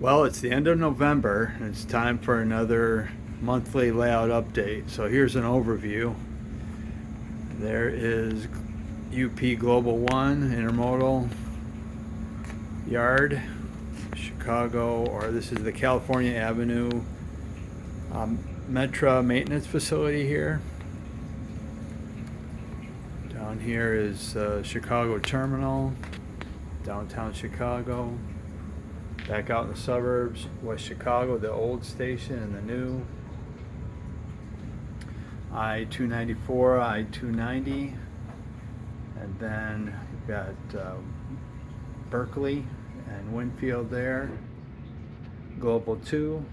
Well, it's the end of November, and it's time for another monthly layout update. So here's an overview. There is UP Global 1 Intermodal Yard, Chicago, or this is the California Avenue Metra Maintenance Facility here. Down here is Chicago Terminal, downtown Chicago. Back out in the suburbs, West Chicago, the old station and the new. I-294, I-290, and then you've got Berkeley and Winfield there. Global 2,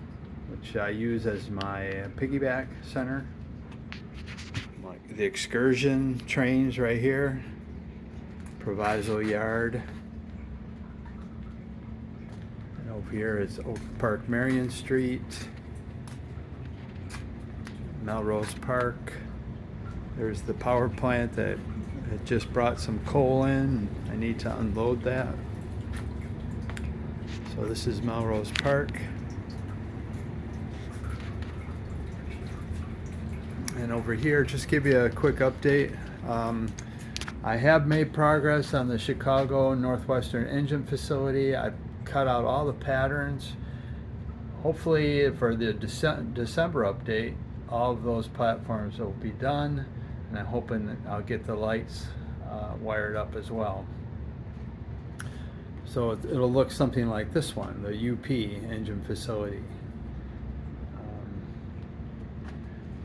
which I use as my piggyback center. Like the excursion trains right here. Proviso Yard. And over here is Oak Park, Marion Street. Melrose Park. There's the power plant that it just brought some coal in. I need to unload that. So this is Melrose Park. And over here, just give you a quick update. I have made progress on the Chicago Northwestern Engine Facility. I've cut out all the patterns. Hopefully for the December update, all of those platforms will be done, and I'm hoping that I'll get the lights wired up as well. So it'll look something like this one, the UP engine facility.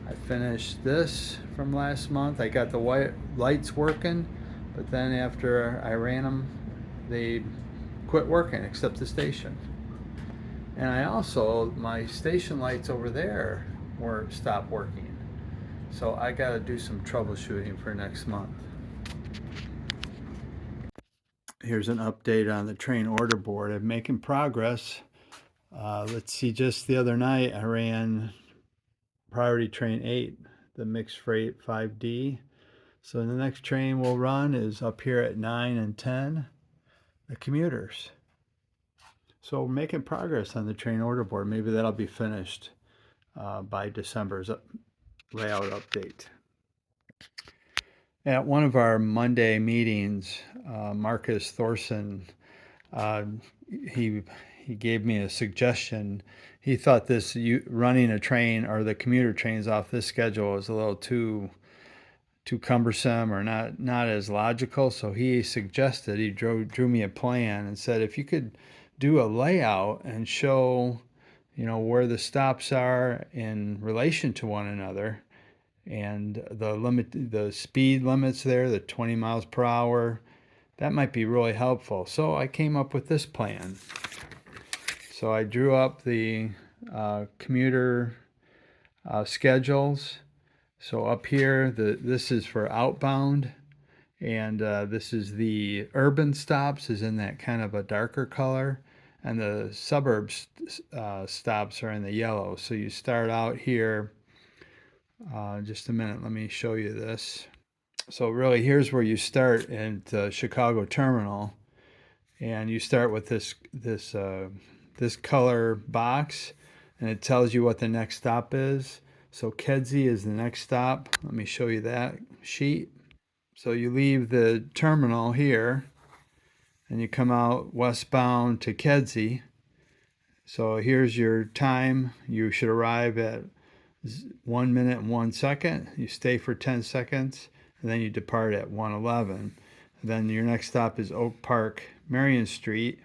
I finished this from last month. I got the white lights working, but then after I ran them, they quit working except the station. And I also, my station lights over there stopped working. So I got to do some troubleshooting for next month. Here's an update on the train order board. I'm making progress. Let's see, just the other night I ran Priority Train 8, the mixed freight 5D. So the next train we'll run is up here at 9 and 10, the commuters. So we're making progress on the train order board. Maybe that'll be finished by December's layout update. At one of our Monday meetings, Marcus Thorson, he gave me a suggestion. He thought this running a train or the commuter trains off this schedule was a little too cumbersome or not as logical. So he suggested, he drew me a plan and said, if you could do a layout and show, where the stops are in relation to one another, and the speed limits there, the 20 miles per hour, that might be really helpful. So I came up with this plan. So I drew up the commuter schedules. So up here, this is for outbound, and this is the urban stops is in that kind of a darker color, and the suburbs stops are in the yellow. So you start out here. Just a minute, let me show you this. So really, here's where you start at the Chicago Terminal, and you start with this color box, and it tells you what the next stop is. So Kedzie is the next stop. Let me show you that sheet. So you leave the terminal here, and you come out westbound to Kedzie. So here's your time. You should arrive at 1 minute and 1 second. You stay for 10 seconds, and then you depart at 1:11. Then your next stop is Oak Park, Marion Street,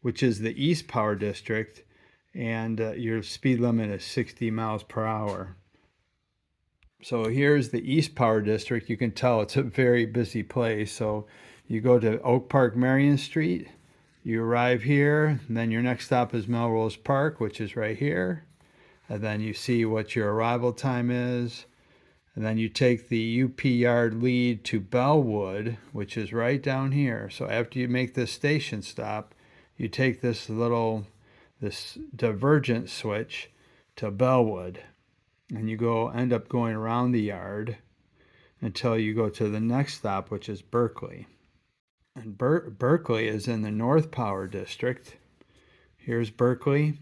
which is the East Power District, and your speed limit is 60 miles per hour. So here's the East Power District. You can tell it's a very busy place. So you go to Oak Park, Marion Street, you arrive here, and then your next stop is Melrose Park, which is right here. And then you see what your arrival time is. And then you take the UP Yard lead to Bellwood, which is right down here. So after you make this station stop, you take this divergent switch to Bellwood. And you end up going around the yard until you go to the next stop, which is Berkeley. And Berkeley is in the North Power District. Here's Berkeley.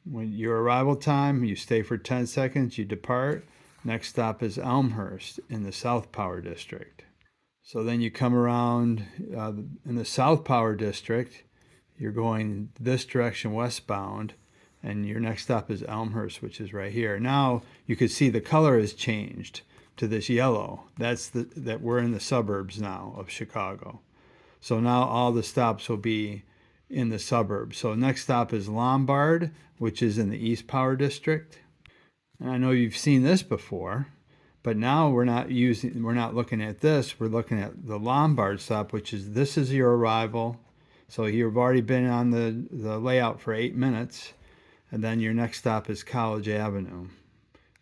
When your arrival time, you stay for 10 seconds, you depart. Next stop is Elmhurst in the South Power District. So then you come around in the South Power District, you're going this direction westbound, and your next stop is Elmhurst, which is right here. Now you can see the color has changed to this yellow. That we're in the suburbs now of Chicago. So now all the stops will be in the suburbs. So next stop is Lombard, which is in the East Power District. And I know you've seen this before, but now we're not looking at this. We're looking at the Lombard stop, which is this is your arrival. So you've already been on the layout for 8 minutes. And then your next stop is College Avenue,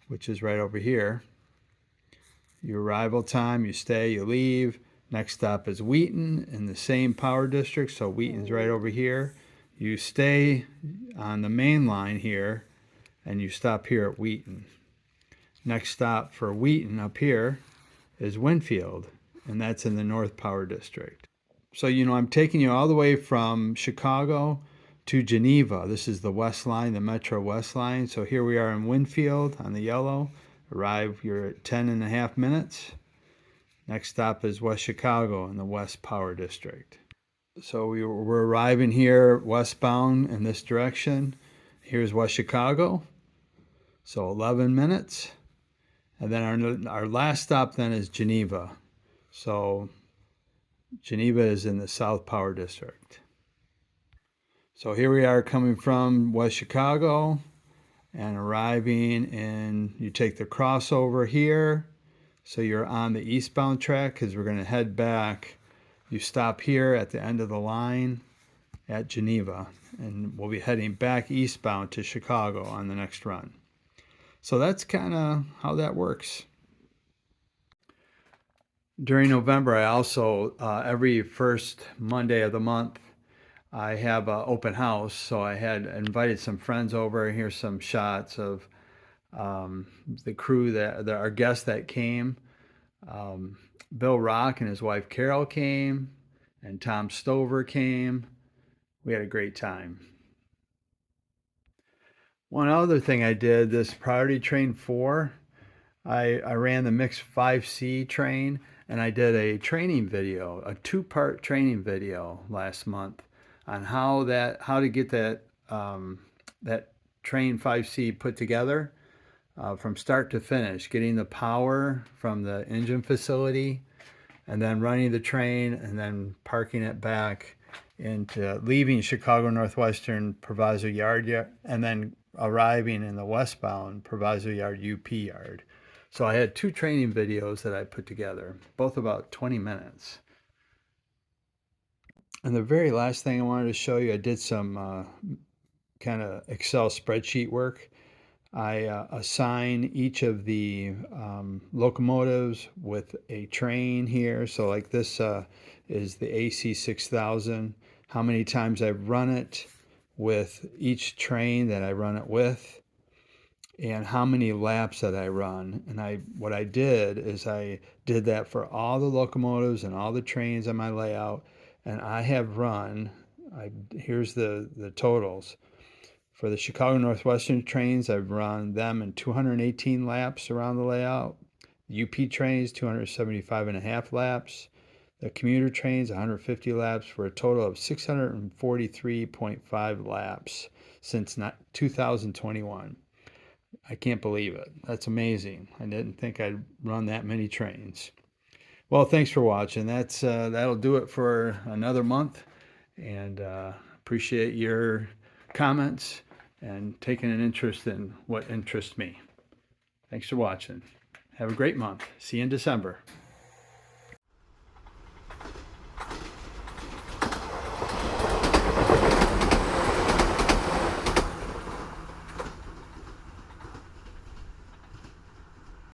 which is right over here. Your arrival time, you stay, you leave. Next stop is Wheaton in the same power district. So Wheaton's right over here. You stay on the main line here and you stop here at Wheaton. Next stop for Wheaton up here is Winfield, and that's in the North Power District. So, I'm taking you all the way from Chicago to Geneva. This is the West Line, the Metro West Line. So here we are in Winfield on the yellow. Arrive, you're at 10.5 minutes. Next stop is West Chicago in the West Power District. So we're arriving here westbound in this direction. Here's West Chicago. So 11 minutes. And then our last stop then is Geneva. So Geneva is in the South Power District. So here we are coming from West Chicago and arriving in, you take the crossover here. So you're on the eastbound track because we're going to head back. You stop here at the end of the line at Geneva, and we'll be heading back eastbound to Chicago on the next run. So that's kind of how that works. During November, I also, every first Monday of the month, I have an open house. So I had invited some friends over. Here's some shots of the crew, our guests that came. Bill Rock and his wife Carol came, and Tom Stover came. We had a great time. One other thing I did, this Priority Train 4, I ran the Mix 5C train, and I did a training video, a 2-part training video last month on how to get that train 5C put together from start to finish, getting the power from the engine facility, and then running the train, and then parking it back into leaving Chicago Northwestern Proviso Yard, and then arriving in the westbound Proviso Yard UP yard. So I had 2 training videos that I put together, both about 20 minutes. And the very last thing I wanted to show you, I did some kind of Excel spreadsheet work. I assign each of the locomotives with a train here. So like this is the AC 6000. How many times I've run it with each train that I run it with, and how many laps that I run. And what I did is I did that for all the locomotives and all the trains on my layout. And I have run, here's the totals. For the Chicago Northwestern trains, I've run them in 218 laps around the layout. The UP trains, 275.5 laps. The commuter trains, 150 laps, for a total of 643.5 laps since 2021. I can't believe it. That's amazing. I didn't think I'd run that many trains. Well, thanks for watching. That'll do it for another month, and appreciate your comments and taking an interest in what interests me. Thanks for watching. Have a great month. See you in December.